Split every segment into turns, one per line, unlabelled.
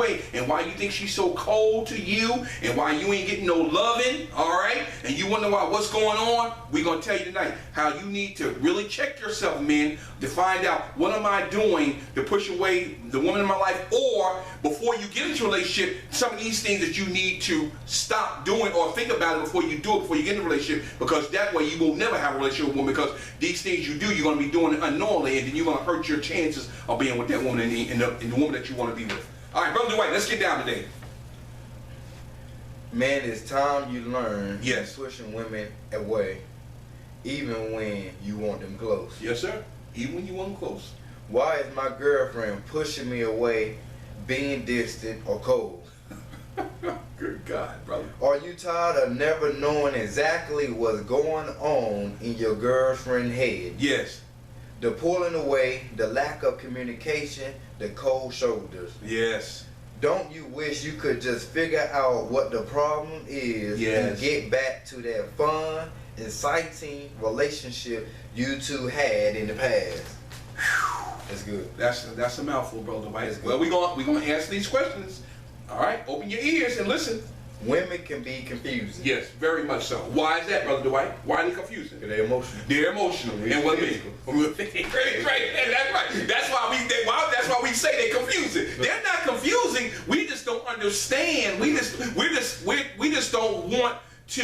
way and why you think she's so cold to you and why you ain't getting no loving, all right? And you wonder what's going on, we're going to tell you tonight how you need to really check yourself, men, to find out what am I doing to push away the woman in my life, or before you get into a relationship, some of these things that you need to stop doing or think about it before you do it, before you get in a relationship, because that way you will never have a relationship with a woman, because these things you do, you're going to be doing it unknowingly, and then you're going to hurt your chances of being with that woman and the woman that you want to be with. All right, Brother Dwight, let's get down today.
Man, it's time you learn
Yes.
pushing women away, even when you want them close.
Yes, sir. Even when you want them close.
Why is my girlfriend pushing me away, being distant or cold?
Good God, brother.
Are you tired of never knowing exactly what's going on in your girlfriend's head?
Yes.
The pulling away, the lack of communication, the cold shoulders.
Yes.
Don't you wish you could just figure out what the problem is
Yes.
and get back to that fun, exciting relationship you two had in the past? That's good.
That's a mouthful, Brother Dwight.
That's good.
Well, we're gonna answer these questions. All right, open your ears and listen.
Women can be confusing.
Yes, very much so. Why is that, Brother Dwight? Why are they confusing?
They're emotional.
They're emotional. And what they right. That's right. That's why we say they're confusing. They're not confusing. We just don't understand. We just don't want to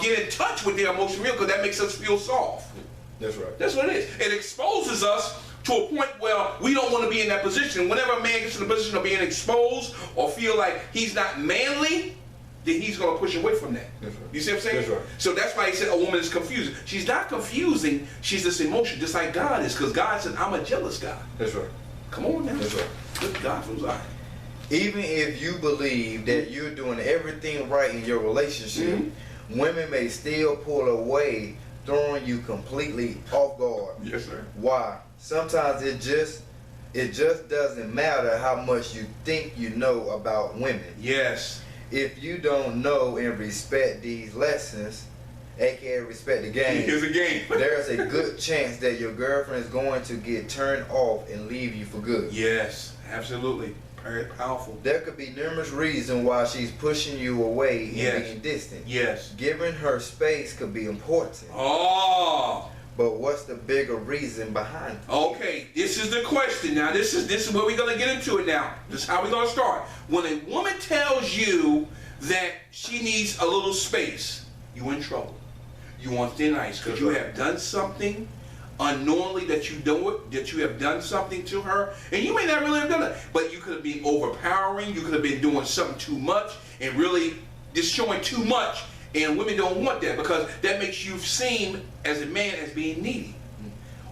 get in touch with their emotional real, because that makes us feel soft.
That's right.
That's what it is. It exposes us to a point where we don't want to be in that position. Whenever a man gets in the position of being exposed or feel like he's not manly, then he's going to push away from that.
That's right.
You see what I'm saying?
That's right.
So that's why he said a woman is confusing. She's not confusing. She's this emotion, just like God is, because God said, I'm a jealous God.
That's right.
Come on now.
That's right.
Good God from Zion.
Even if you believe that you're doing everything right in your relationship, women may still pull away, throwing you completely off guard.
Yes, sir.
Why? Sometimes it just doesn't matter how much you think you know about women.
Yes.
If you don't know and respect these lessons, aka respect the game,
Here's a game.
there's a good chance that your girlfriend is going to get turned off and leave you for good.
Yes, absolutely. Very powerful.
There could be numerous reasons why she's pushing you away and
Yes.
being distant.
Yes.
Giving her space could be important.
Oh.
But what's the bigger reason behind it?
Okay, this is the question now. This is where we're gonna get into it now. This is how we're gonna start. When a woman tells you that she needs a little space, you in trouble. You on thin ice because you have done something unknowingly that you have done something to her, and you may not really have done it, but you could have been overpowering. You could have been doing something too much and really just showing too much. And women don't want that, because that makes you seem as a man as being needy.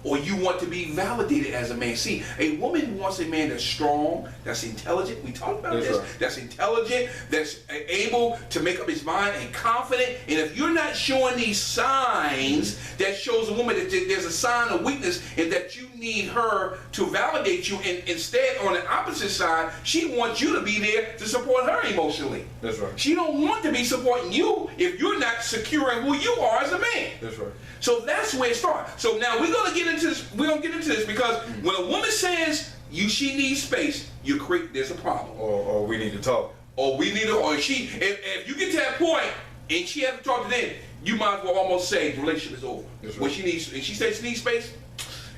Or you want to be validated as a man. See, a woman wants a man that's strong, that's intelligent. We talked about this.
Right.
That's intelligent, that's able to make up his mind and confident. And if you're not showing these signs, that shows a woman that there's a sign of weakness and that you need her to validate you. And instead, on the opposite side, she wants you to be there to support her emotionally.
That's right.
She don't want to be supporting you if you're not secure in who you are as a man.
That's right.
So that's where it starts. So now we're gonna get into this. We're gonna get into this because when a woman says she needs space, there's a problem.
Or we need to talk.
Or we need to, or if you get to that point and she has to talk to them, you might as well almost say the relationship is over.
That's right.
When she says she needs space,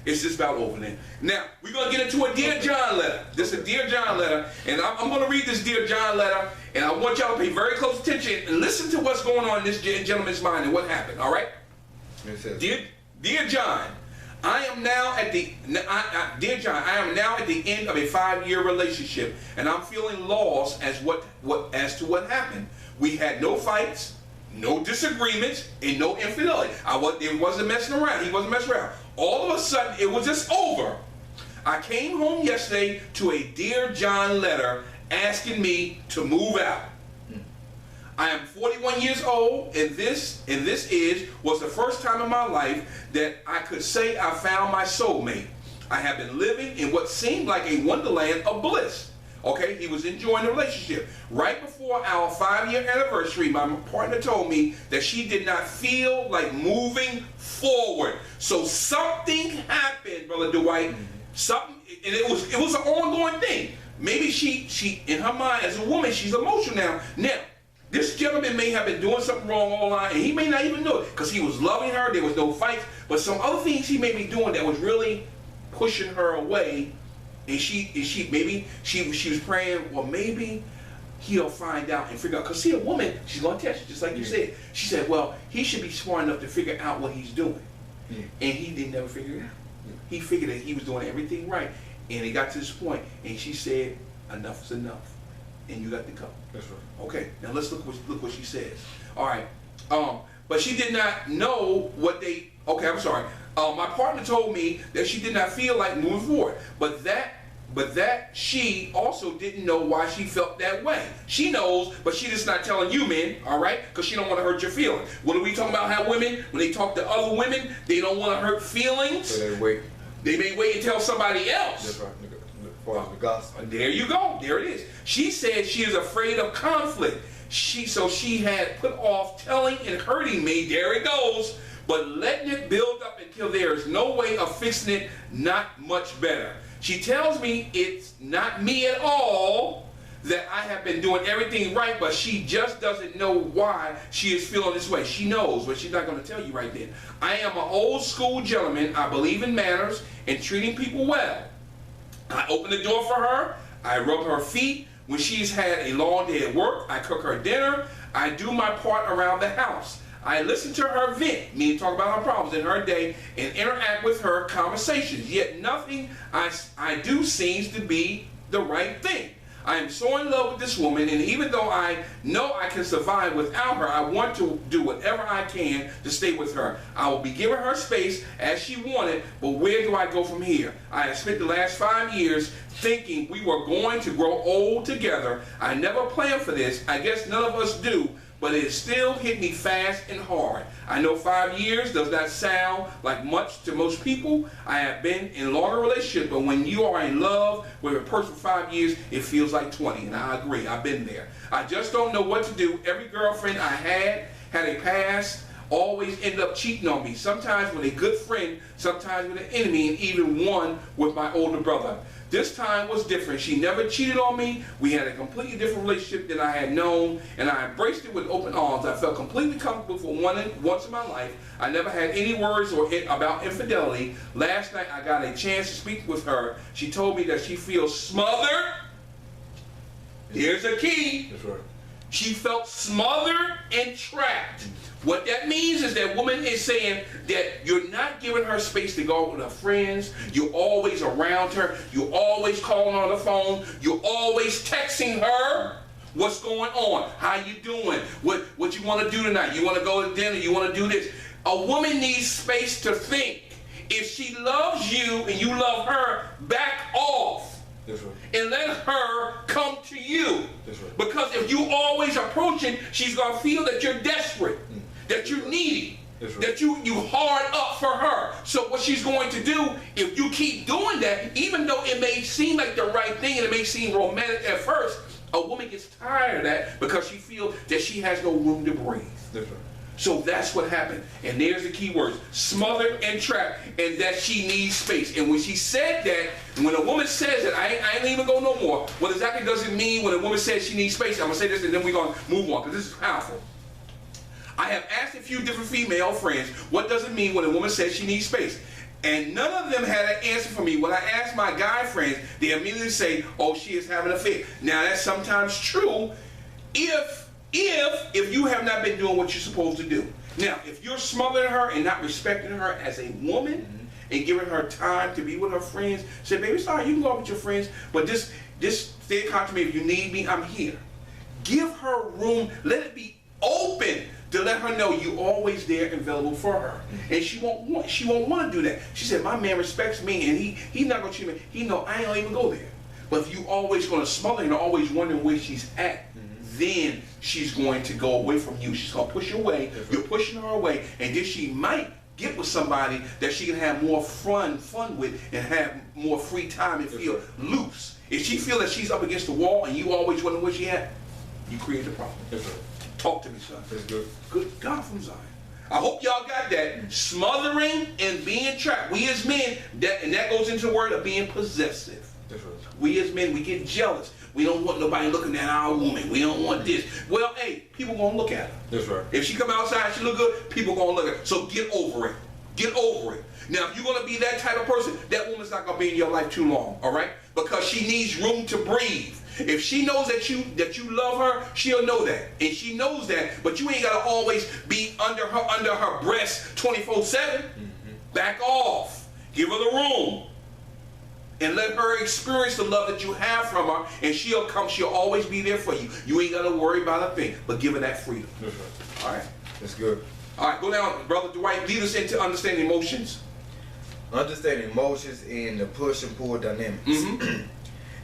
it's just about over then. Now we're gonna get into a Dear John letter. This is a Dear John letter, and I'm gonna read this Dear John letter, and I want y'all to pay very close attention and listen to what's going on in this gentleman's mind and what happened. All right. Dear John, I am now at the end of a 5-year relationship, and I'm feeling lost as to what happened. We had no fights, no disagreements, and no infidelity. It wasn't messing around. He wasn't messing around. All of a sudden, it was just over. I came home yesterday to a Dear John letter asking me to move out. I am 41 years old, and this was the first time in my life that I could say I found my soulmate. I have been living in what seemed like a wonderland of bliss. Okay, he was enjoying the relationship. Right before our 5-year anniversary, my partner told me that she did not feel like moving forward. So something happened, Brother Dwight. Something, and it was an ongoing thing. maybe she in her mind as a woman, she's emotional now. Now, this gentleman may have been doing something wrong all along, and he may not even know it because he was loving her. There was no fights, but some other things he may be doing that was really pushing her away. And she was praying, well, maybe he'll find out and figure out. Because see, a woman, she's gonna test you, just like you said. She said, well, he should be smart enough to figure out what he's doing, and he didn't never figure it out. He figured that he was doing everything right, and it got to this point, and she said, enough is enough, and you got to go.
That's right.
Okay, now let's look what she says. All right, but she did not know what they. Okay, I'm sorry. My partner told me that she did not feel like moving forward, but that she also didn't know why she felt that way. She knows, but she just not telling you men, all right? Because she don't want to hurt your feelings. What are we talking about? How women, when they talk to other women, they don't want to hurt feelings.
So they wait.
They may wait and tell somebody else.
That's right. As far as the gospel.
There you go. There it is. She said she is afraid of conflict. So she had put off telling and hurting me. There it goes. But letting it build up until there is no way of fixing it, not much better. She tells me it's not me at all, that I have been doing everything right, but she just doesn't know why she is feeling this way. She knows, but she's not going to tell you right then. I am an old school gentleman. I believe in manners and treating people well. I open the door for her. I rub her feet. When she's had a long day at work, I cook her dinner. I do my part around the house. I listen to her vent, meaning talk about her problems in her day, and interact with her conversations. Yet nothing I do seems to be the right thing. I am so in love with this woman, and even though I know I can survive without her, I want to do whatever I can to stay with her. I will be giving her space as she wanted, but where do I go from here? I have spent the last 5 years thinking we were going to grow old together. I never planned for this. I guess none of us do. But it still hit me fast and hard. I know 5 years does not sound like much to most people. I have been in longer relationships, but when you are in love with a person for 5 years, it feels like 20, and I agree. I've been there. I just don't know what to do. Every girlfriend I had a past, always ended up cheating on me. Sometimes with a good friend, sometimes with an enemy, and even one with my older brother. This time was different. She never cheated on me. We had a completely different relationship than I had known, and I embraced it with open arms. I felt completely comfortable for once in my life. I never had any worries about infidelity. Last night, I got a chance to speak with her. She told me that she feels smothered. Here's a key.
That's right.
She felt smothered and trapped. What that means is that woman is saying that you're not giving her space to go out with her friends. You're always around her. You're always calling on the phone. You're always texting her. What's going on? How you doing? What you want to do tonight? You want to go to dinner? You want to do this? A woman needs space to think. If she loves you and you love her, back off.
That's right.
And let her come to you.
That's right.
Because if you always approaching, she's going to feel that you're desperate, that you're needy,
right.
that you hard up for her. So what she's going to do, if you keep doing that, even though it may seem like the right thing and it may seem romantic at first, a woman gets tired of that because she feels that she has no room to breathe.
That's right.
So that's what happened. And there's the key words, smothered and trapped, and that she needs space. And when she said that, when a woman says it, I ain't even go no more. What exactly does it mean when a woman says she needs space? I'm going to say this and then we're going to move on because this is powerful. I have asked a few different female friends, what does it mean when a woman says she needs space? And none of them had an answer for me. When I asked my guy friends, they immediately say, oh, she is having an affair. Now, that's sometimes true if you have not been doing what you're supposed to do. Now, if you're smothering her and not respecting her as a woman and giving her time to be with her friends, say, baby, sorry, you can go out with your friends, but just stay in contact with me. If you need me, I'm here. Give her room. Let it be open to let her know you're always there and available for her. And she won't want to do that. She said, my man respects me and he's not going to treat me. He know I ain't going to even go there. But if you always going to smother her and always wondering where she's at, then she's going to go away from you. She's going to push you away. You're pushing her away. And then she might get with somebody that she can have more fun with and have more free time and feel loose. If she feel that she's up against the wall and you always wondering where she at, you create a problem. Talk to me, son.
That's good.
Good God from Zion. I hope y'all got that. Smothering and being trapped. We as men, and that goes into the word of being possessive.
That's right.
We as men, we get jealous. We don't want nobody looking at our woman. We don't want this. Well, hey, people gonna look at her.
That's right.
If she come outside, she look good, people gonna look at her. So get over it. Get over it. Now, if you're gonna be that type of person, that woman's not gonna be in your life too long, all right? Because she needs room to breathe. If she knows that you love her, she'll know that, and she knows that. But you ain't gotta always be under her breast 24/7. Back off. Give her the room, and let her experience the love that you have from her, and she'll always be there for you. You ain't gotta worry about a thing, but give her that freedom.
That's right.
All right.
That's good.
All right. Go down, Brother Dwight. Lead us into understanding emotions.
Understanding emotions in the push and pull dynamics.
Mm-hmm.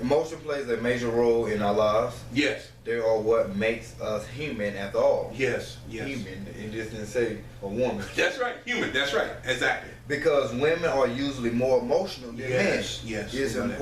Emotion plays a major role in our lives.
Yes.
They are what makes us human after all.
Yes. Yes.
Human. It just didn't say a woman.
That's right. Human. That's right. Exactly.
Because women are usually more emotional than men.
Yes.
It's
we know that.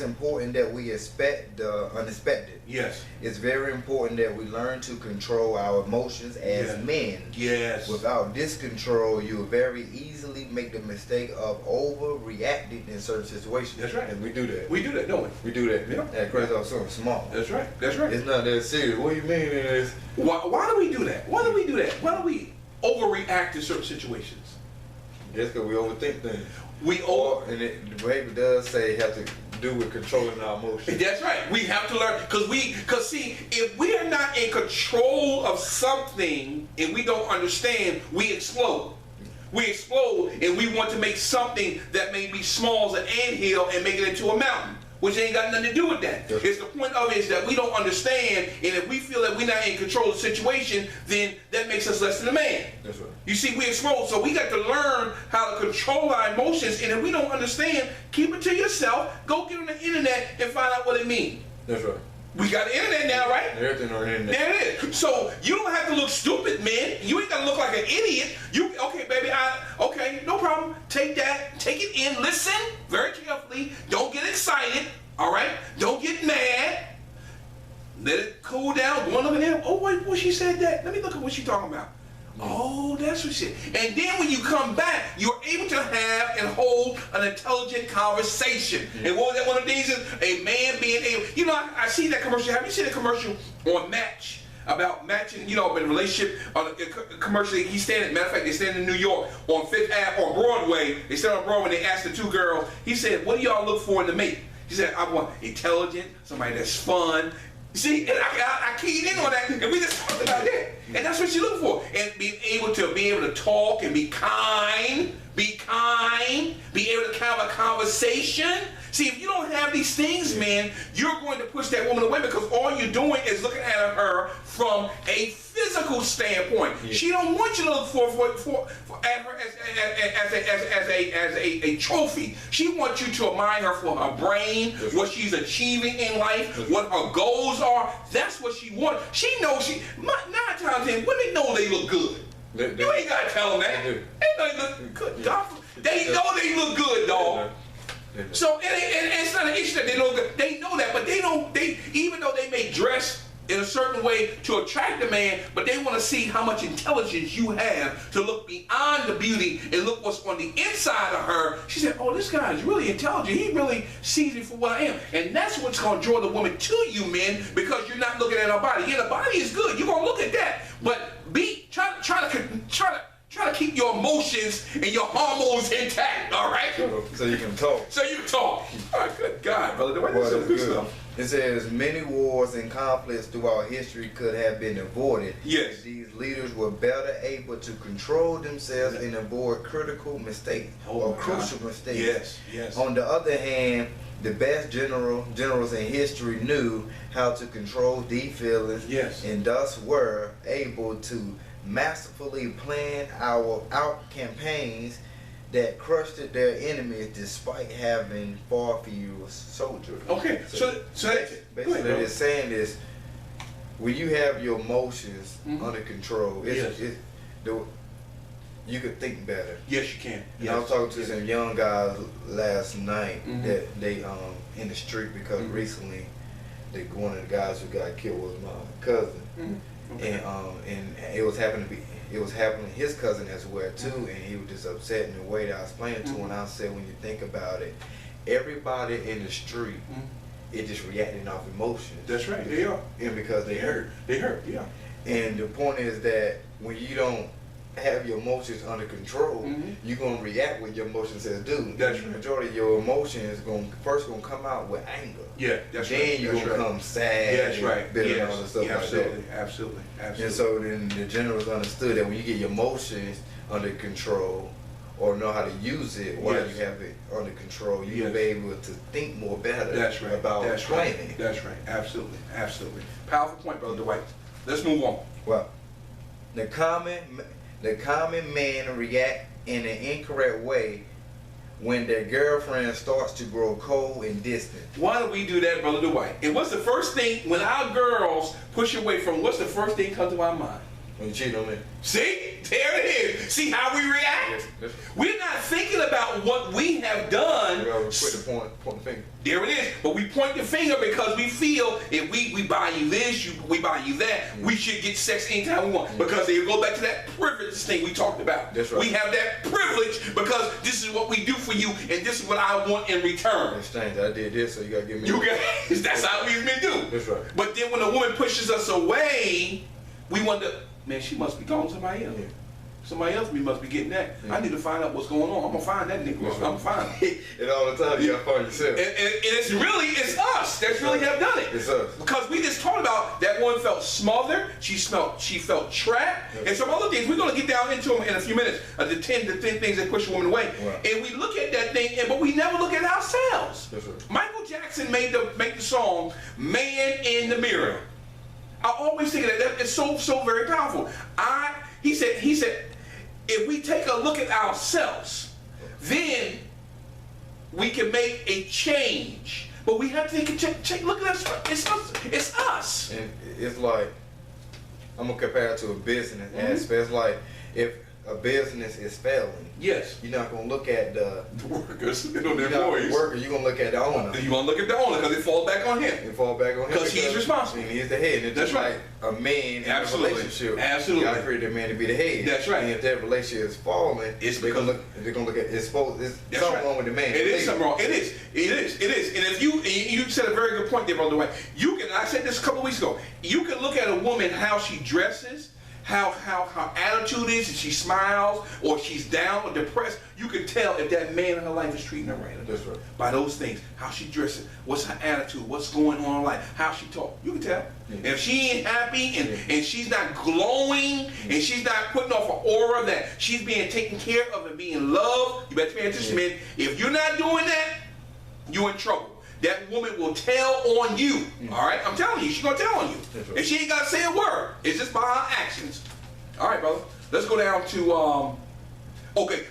important that we expect the unexpected.
Yes.
It's very important that we learn to control our emotions as
Yeah.
men.
Yes.
Without this control, you'll very easily make the mistake of overreacting in certain situations.
That's right.
And we do that.
We do that, don't we?
We do that.
Yeah.
That crazy off something small.
That's right. That's right.
It's not that serious. What do you mean it is?
Why do we do that? Why do we do that? Why do we overreact to certain situations?
Just because we overthink things.
We
And the Bible does say have to do with controlling our emotions.
That's right. We have to learn because see, if we are not in control of something and we don't understand, we explode. We explode and we want to make something that may be small as an anthill and make it into a mountain, which ain't got nothing to do with that.
Yes.
It's the point of it is that we don't understand, and if we feel that we're not in control of the situation, then that makes us less than a man.
That's right.
You see, we explode, so we got to learn how to control our emotions, and if we don't understand, keep it to yourself. Go get on the internet and find out what it means.
That's right.
We got the internet now, right?
Everything on the internet.
There it is. So you don't have to look stupid, man. You ain't gotta look like an idiot. Okay, baby, okay, no problem. Take that, take it in, listen very carefully. Don't get excited, all right? Don't get mad. Let it cool down. Go on over there. Oh, wait, what she said that. Let me look at what she talking about. Oh, that's what she. And then when you come back, you're able to have and hold an intelligent conversation. And what was that one of these is? A man being able. You know, I see that commercial. Have you seen the commercial on Match about matching? You know, in a relationship on a commercial. He's standing. Matter of fact, they stand in New York on Fifth Ave on Broadway. They stand on Broadway. And they asked the two girls. He said, "What do y'all look for in the mate?" She said, "I want intelligent, somebody that's fun." See, and I keyed in on that, and we just talked about that. And that's what you look for. And being able to talk and be kind, be able to have a conversation. See, if you don't have these things, man, you're going to push that woman away because all you're doing is looking at her from a physical standpoint. Yeah. She don't want you to look at her as a trophy. She wants you to admire her for her brain, what she's achieving in life, what her goals are. That's what she wants. She knows 9 times out of 10 women know they look good. You ain't gotta tell them that. They know they look good. They know they look good, dog. So it's not an issue that they know good. They know that, but even though they may dress in a certain way to attract a man, but they want to see how much intelligence you have to look beyond the beauty and look what's on the inside of her. She said, "Oh, this guy is really intelligent. He really sees me for what I am." And that's what's going to draw the woman to you, men, because you're not looking at her body. Yeah, the body is good. You're going to look at that, but try to keep your emotions and your hormones intact, all right?
So you can talk.
So you can talk. All right, good God, brother. That's some good stuff.
It says many wars and conflicts throughout history could have been avoided.
Yes.
If these leaders were better able to control themselves and avoid critical mistakes or crucial mistakes.
Yes, yes.
On the other hand, the best generals in history knew how to control these feelings,
yes,
and thus were able to masterfully plan out campaigns that crushed their enemies despite having far fewer soldiers.
Okay, so
basically they're saying this: when you have your emotions under control, you could think better.
Yes, you can.
Yes. I was talking to some young guys last night that they in the street because recently one of the guys who got killed was my cousin. Okay. And it was happening to his cousin as well too, and he was just upset in the way that I explained it to him. And I said, when you think about it, everybody in the street is just reacting off emotions.
That's right. They are.
And because they hurt.
They hurt. Yeah.
And the point is that when you don't have your emotions under control, you're gonna react when your emotions says do.
That's
the
right.
majority of your emotions first gonna come out with anger.
Yeah, that's
then
right.
you're
That's
gonna
right.
come sad.
That's
and
right.
bitter and
Yes.
all the stuff
Yeah,
like
absolutely.
that.
Absolutely. Absolutely.
And so then the generals understood that when you get your emotions under control or know how to use it while
Yes.
you have it under control, you
Yes.
will be able to think more better
That's right.
about
That's
planning.
right. That's right. Absolutely. Absolutely. Powerful point, Brother Dwight. Let's move on.
Well, the common man react in an incorrect way when their girlfriend starts to grow cold and distant.
Why do we do that, Brother Dwight? And what's the first thing when our girls push away from? What's the first thing comes to our mind?
When you cheat on me.
See, there it is. See how we react?
Yes.
We're not thinking about what we have done.
You always put the point the finger.
There it is. But we point the finger because we feel if we buy you this, we buy you that, we should get sex anytime we want. Because they go back to that privilege thing we talked about.
That's right.
We have that privilege because this is what we do for you and this is what I want in return.
Exchange. I did this, so you gotta give me.
You guys, that's how we've been doing.
That's right.
But then when a woman pushes us away, we wonder, man, she must be talking to somebody else.
Yeah.
Somebody else must be getting that.
Yeah.
I need to find out what's going on. I'm gonna find that nigga. I'm gonna find him.
And all the time you gotta find yourself.
And it's us that's really have done it.
It's us.
Because we just talked about that woman felt smothered, she felt trapped,
Yeah.
and some other things. We're gonna get down into them in a few minutes. The 10 things that push a woman away.
Right.
And we look at that thing, but we never look at ourselves.
That's right.
Michael Jackson made the song "Man in the Mirror." I always think of that. It's so very powerful. He said, if we take a look at ourselves, then we can make a change. But we have to take a check. Look at us. It's us.
And it's like, I'm gonna compare it to a business aspect. It's like if a business is failing,
Yes.
you're not gonna look at the
The workers and their
you're not the
employees.
worker. You're gonna look at the owner.
You want to look at the owner because it falls back on him.
And fall back on him
'Cause he's responsible.
And he's the head. And it's
That's
just
right.
like a man in
Absolutely.
a relationship.
Absolutely.
You gotta create that man to be the head.
That's right.
And if that relationship is falling,
It's
they're
because-
gonna look at it's supposed it's
That's
something
right.
wrong with the man.
It is something wrong. It is. And if you said a very good point there, Brother Dwight. I said this a couple weeks ago. You can look at a woman how she dresses, how her attitude is, if she smiles or she's down or depressed. You can tell if that man in her life is treating her right.
That's right.
By those things, how she dresses, what's her attitude, what's going on in her life, how she talk. You can tell.
Yeah.
If she ain't happy and she's not glowing and she's not putting off an aura that she's being taken care of and being loved, you better pay attention, man. If you're not doing that, you're in trouble. That woman will tell on you. All right, I'm telling you, she's gonna tell on you.
That's right.
And she ain't gotta say a word. It's just by her actions. All right, brother. Let's go down to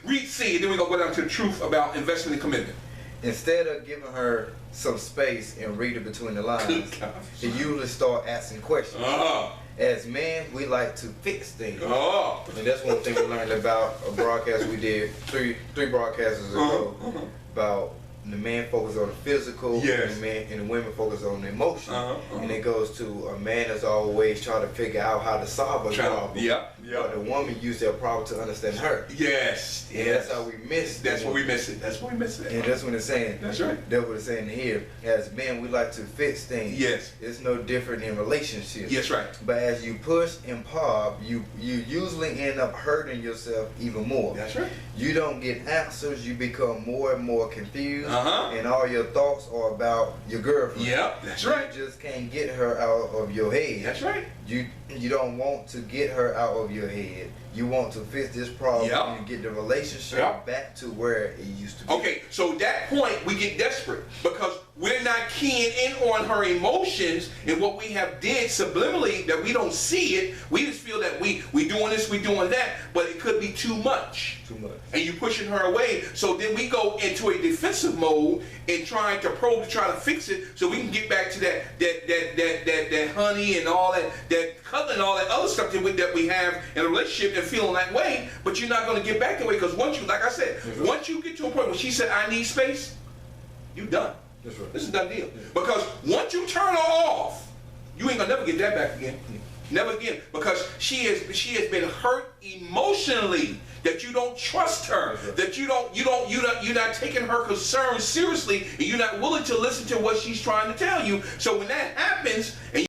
read C, and then we're gonna go down to the truth about investment and commitment.
Instead of giving her some space and reading between the lines,
Good God.
he usually start asking questions. As men, we like to fix things. And that's one thing we learned about a broadcast we did three broadcasts ago about the man focus on the physical,
Yes.
and the women focus on the emotion. And it goes to a man is always trying to figure out how to solve a problem. But the woman used that problem to understand her.
Yes.
And that's how we miss.
That's where we miss it. That's where we miss it.
And that's what it's saying.
That's right.
That's what it's saying here. As men, we like to fix things.
Yes.
It's no different in relationships.
Yes, right.
But as you push and pop, you usually end up hurting yourself even more.
That's right.
You don't get answers. You become more and more confused.
Uh-huh.
And all your thoughts are about your girlfriend.
Yep, that's right.
You just can't get her out of your head.
That's right.
You don't want to get her out of your head. You want to fix this problem
Yep.
and get the relationship
Yep.
back to where it used to be.
Okay, so at that point we get desperate because we're not keying in on her emotions and what we have did subliminally that we don't see it. We just feel that we doing this, we doing that, but it could be too much.
Too much.
And you pushing her away. So then we go into a defensive mode and trying to probe to try to fix it so we can get back to that honey and all that cuddling and all that other stuff that we have in a relationship and feeling that way. But you're not going to get back that way because once you, like I said, once you get to a point where she said, I need space, you done.
That's right.
This is a done deal. Because once you turn her off, you ain't gonna never get that back again. Never again, because she has been hurt emotionally, that you don't trust her, that you're not taking her concerns seriously, and you're not willing to listen to what she's trying to tell you. So when that happens, and